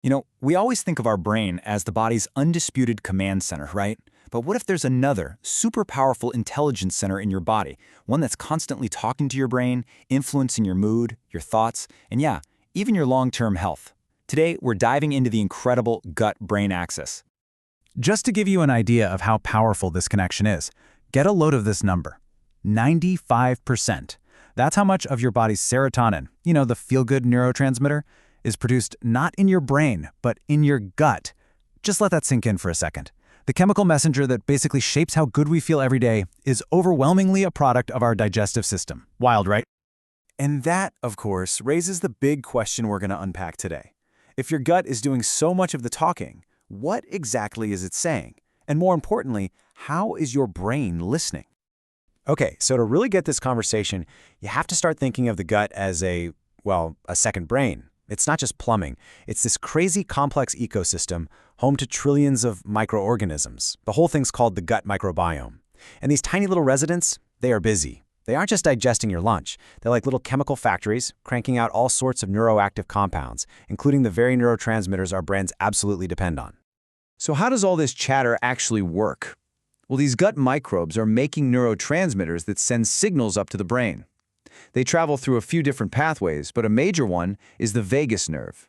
We always think of our brain as the body's undisputed command center, right? But what if there's another, super powerful intelligence center in your body, one that's constantly talking to your brain, influencing your mood, your thoughts, and yeah, even your long-term health? Today, we're diving into the incredible gut-brain axis. Just to give you an idea of how powerful this connection is, get a load of this number. 95%. That's how much of your body's serotonin, the feel-good neurotransmitter, is produced not in your brain, but in your gut. Just let that sink in for a second. The chemical messenger that basically shapes how good we feel every day is overwhelmingly a product of our digestive system. Wild, right? And that, of course, raises the big question we're going to unpack today. If your gut is doing so much of the talking, what exactly is it saying? And more importantly, how is your brain listening? Okay, so to really get this conversation, you have to start thinking of the gut as a second brain. It's not just plumbing. It's this crazy complex ecosystem home to trillions of microorganisms. The whole thing's called the gut microbiome. And these tiny little residents, they are busy. They aren't just digesting your lunch. They're like little chemical factories, cranking out all sorts of neuroactive compounds, including the very neurotransmitters our brains absolutely depend on. So how does all this chatter actually work? Well, these gut microbes are making neurotransmitters that send signals up to the brain. They travel through a few different pathways, but a major one is the vagus nerve.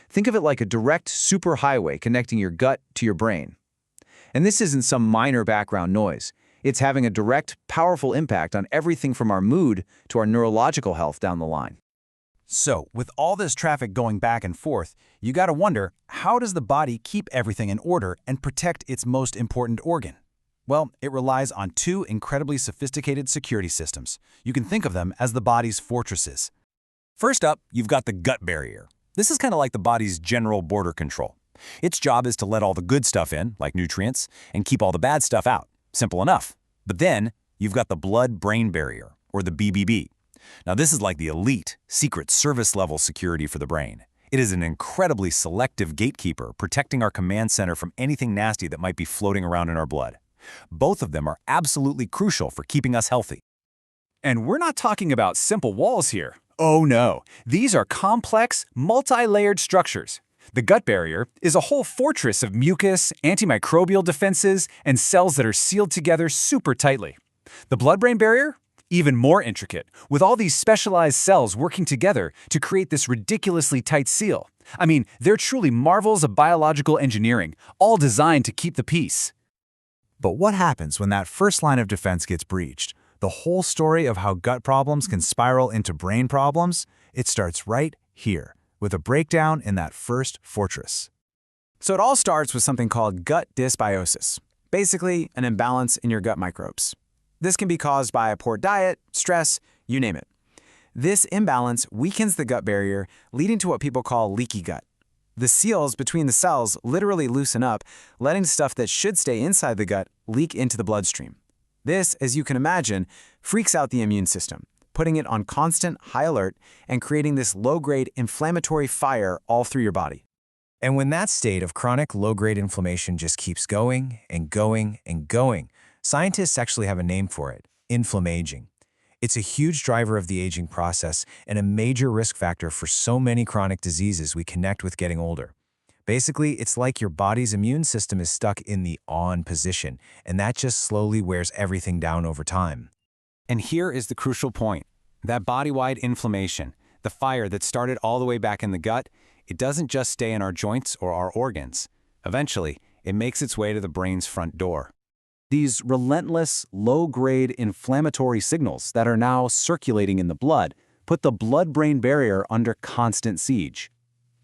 Think of it like a direct superhighway connecting your gut to your brain. And this isn't some minor background noise. It's having a direct, powerful impact on everything from our mood to our neurological health down the line. So, with all this traffic going back and forth, you gotta wonder, how does the body keep everything in order and protect its most important organ? Well, it relies on two incredibly sophisticated security systems. You can think of them as the body's fortresses. First up, you've got the gut barrier. This is kind of like the body's general border control. Its job is to let all the good stuff in, like nutrients, and keep all the bad stuff out. Simple enough. But then, you've got the blood-brain barrier, or the BBB. Now, this is like the elite, secret service-level security for the brain. It is an incredibly selective gatekeeper protecting our command center from anything nasty that might be floating around in our blood. Both of them are absolutely crucial for keeping us healthy. And we're not talking about simple walls here. Oh no, these are complex, multi-layered structures. The gut barrier is a whole fortress of mucus, antimicrobial defenses, and cells that are sealed together super tightly. The blood-brain barrier? Even more intricate, with all these specialized cells working together to create this ridiculously tight seal. I mean, they're truly marvels of biological engineering, all designed to keep the peace. But what happens when that first line of defense gets breached? The whole story of how gut problems can spiral into brain problems? It starts right here, with a breakdown in that first fortress. So it all starts with something called gut dysbiosis, basically an imbalance in your gut microbes. This can be caused by a poor diet, stress, you name it. This imbalance weakens the gut barrier, leading to what people call leaky gut. The seals between the cells literally loosen up, letting stuff that should stay inside the gut leak into the bloodstream. This, as you can imagine, freaks out the immune system, putting it on constant high alert and creating this low-grade inflammatory fire all through your body. And when that state of chronic low-grade inflammation just keeps going and going and going, scientists actually have a name for it: inflammaging. It's a huge driver of the aging process and a major risk factor for so many chronic diseases we connect with getting older. Basically, it's like your body's immune system is stuck in the on position, and that just slowly wears everything down over time. And here is the crucial point. That body-wide inflammation, the fire that started all the way back in the gut, it doesn't just stay in our joints or our organs. Eventually, it makes its way to the brain's front door. These relentless, low-grade inflammatory signals that are now circulating in the blood put the blood-brain barrier under constant siege.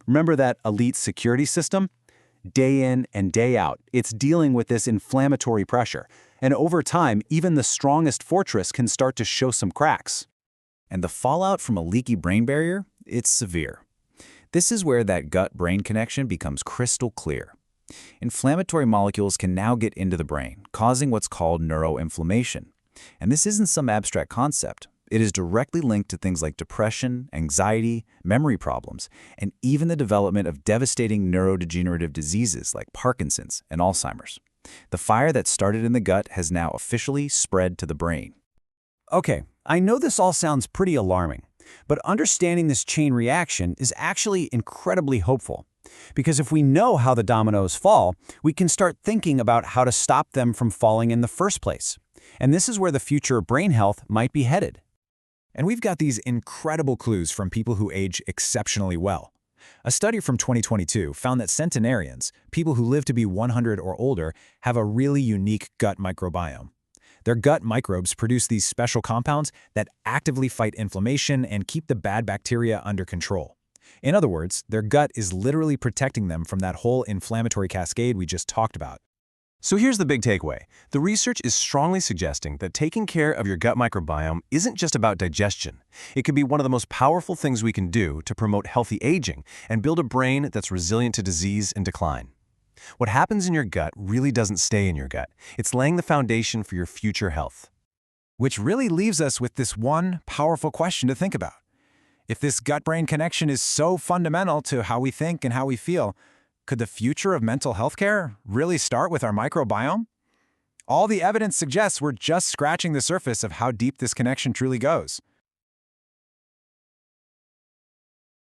Remember that elite security system? Day in and day out, it's dealing with this inflammatory pressure, and over time, even the strongest fortress can start to show some cracks. And the fallout from a leaky brain barrier? It's severe. This is where that gut-brain connection becomes crystal clear. Inflammatory molecules can now get into the brain, causing what's called neuroinflammation. And this isn't some abstract concept. It is directly linked to things like depression, anxiety, memory problems, and even the development of devastating neurodegenerative diseases like Parkinson's and Alzheimer's. The fire that started in the gut has now officially spread to the brain. Okay, I know this all sounds pretty alarming, but understanding this chain reaction is actually incredibly hopeful. Because if we know how the dominoes fall, we can start thinking about how to stop them from falling in the first place. And this is where the future of brain health might be headed. And we've got these incredible clues from people who age exceptionally well. A study from 2022 found that centenarians, people who live to be 100 or older, have a really unique gut microbiome. Their gut microbes produce these special compounds that actively fight inflammation and keep the bad bacteria under control. In other words, their gut is literally protecting them from that whole inflammatory cascade we just talked about. So here's the big takeaway. The research is strongly suggesting that taking care of your gut microbiome isn't just about digestion. It could be one of the most powerful things we can do to promote healthy aging and build a brain that's resilient to disease and decline. What happens in your gut really doesn't stay in your gut. It's laying the foundation for your future health. Which really leaves us with this one powerful question to think about. If this gut-brain connection is so fundamental to how we think and how we feel, could the future of mental health care really start with our microbiome? All the evidence suggests we're just scratching the surface of how deep this connection truly goes.